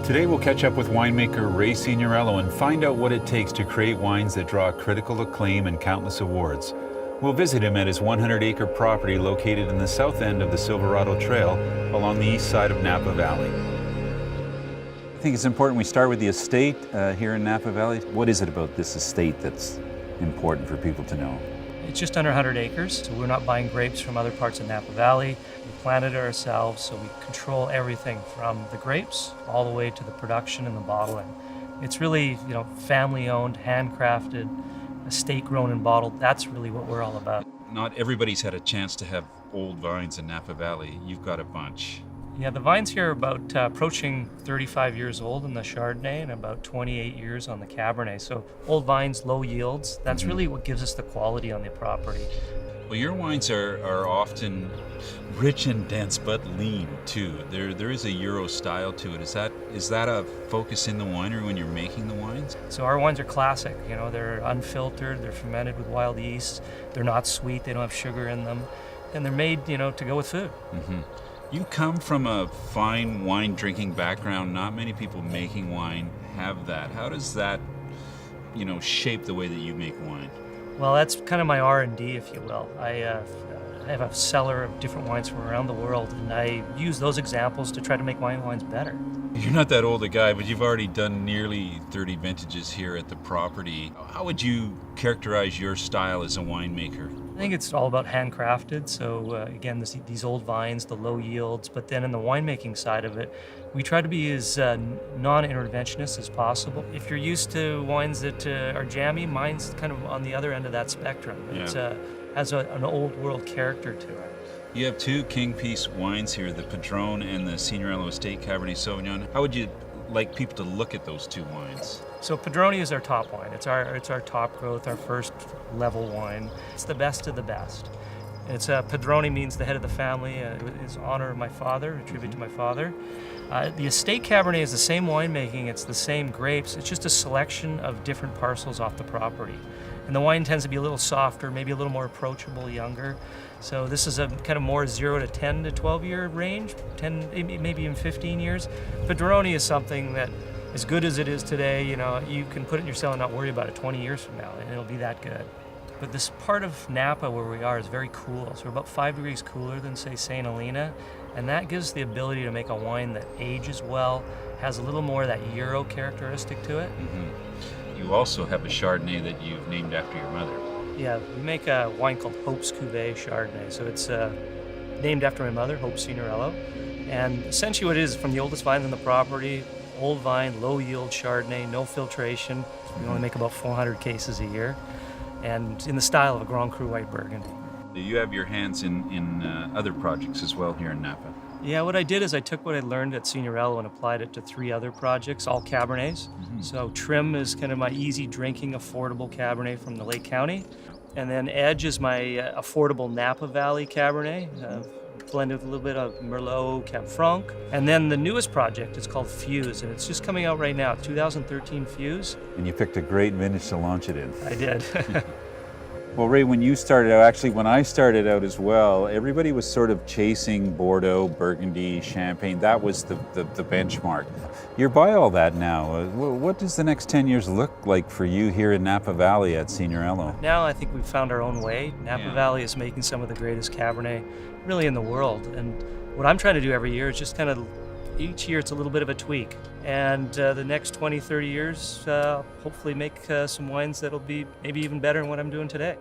Today we'll catch up with winemaker Ray Signorello and find out what it takes to create wines that draw critical acclaim and countless awards. We'll visit him at his 100-acre property located in the south end of the Silverado Trail along the east side of Napa Valley. I think it's important we start with the estate here in Napa Valley. What is it about this estate that's important for people to know? It's just under 100 acres, so we're not buying grapes from other parts of Napa Valley. We planted it ourselves, so we control everything from the grapes all the way to the production and the bottling. It's really, family-owned, handcrafted, estate-grown and bottled. That's really what we're all about. Not everybody's had a chance to have old vines in Napa Valley. You've got a bunch. Yeah, the vines here are about approaching 35 years old in the Chardonnay and about 28 years on the Cabernet. So old vines, low yields, that's really what gives us the quality on the property. Well, your wines are often rich and dense, but lean too. There is a Euro style to it. Is that a focus in the winery when you're making the wines? So our wines are classic. They're unfiltered, they're fermented with wild yeast, they're not sweet, they don't have sugar in them, and they're made, to go with food. Mm-hmm. You come from a fine wine drinking background. Not many people making wine have that. How does that, shape the way that you make wine? Well, that's kind of my R&D, if you will. I have a cellar of different wines from around the world, and I use those examples to try to make my wines better. You're not that old a guy, but you've already done nearly 30 vintages here at the property. How would you characterize your style as a winemaker? I think it's all about handcrafted. So again, these old vines, the low yields, but then in the winemaking side of it, we try to be as non-interventionist as possible. If you're used to wines that are jammy, mine's kind of on the other end of that spectrum. It has an old world character to it. You have two king piece wines here, the Padron and the Signorello Estate Cabernet Sauvignon. How would you like people to look at those two wines? So Padroni is our top wine. It's our top growth, our first level wine. It's the best of the best. It's Padroni means the head of the family. It is honor of my father, a tribute to my father. The Estate Cabernet is the same winemaking. It's the same grapes. It's just a selection of different parcels off the property. And the wine tends to be a little softer, maybe a little more approachable, younger. So this is a kind of more 0 to 10 to 12 year range, 10, maybe even 15 years. Padroni is something that, as good as it is today, you can put it in your cellar and not worry about it 20 years from now, and it'll be that good. But this part of Napa where we are is very cool. So we're about 5 degrees cooler than, say, St. Helena, and that gives the ability to make a wine that ages well, has a little more of that Euro characteristic to it. Mm-hmm. You also have a Chardonnay that you've named after your mother. Yeah, we make a wine called Hope's Cuvée Chardonnay. So it's named after my mother, Hope Signorello. And essentially what it is, from the oldest vines on the property, old vine, low yield Chardonnay, no filtration. We only make about 400 cases a year. And in the style of a Grand Cru White Burgundy. You have your hands in other projects as well here in Napa. Yeah, what I did is I took what I learned at Signorello and applied it to 3 other projects, all Cabernets. Mm-hmm. So Trim is kind of my easy drinking, affordable Cabernet from the Lake County. And then Edge is my affordable Napa Valley Cabernet, blended with a little bit of Merlot, Cab Franc. And then the newest project is called Fuse, and it's just coming out right now, 2013 Fuse. And you picked a great vintage to launch it in. I did. Well, Ray, when you started out, actually when I started out as well, everybody was sort of chasing Bordeaux, Burgundy, Champagne. That was the benchmark. You're by all that now. What does the next 10 years look like for you here in Napa Valley at Signorello? Now I think we've found our own way. Napa Valley is making some of the greatest Cabernet really in the world. And what I'm trying to do every year is just kind of, each year it's a little bit of a tweak. And the next 20, 30 years, hopefully make some wines that'll be maybe even better than what I'm doing today.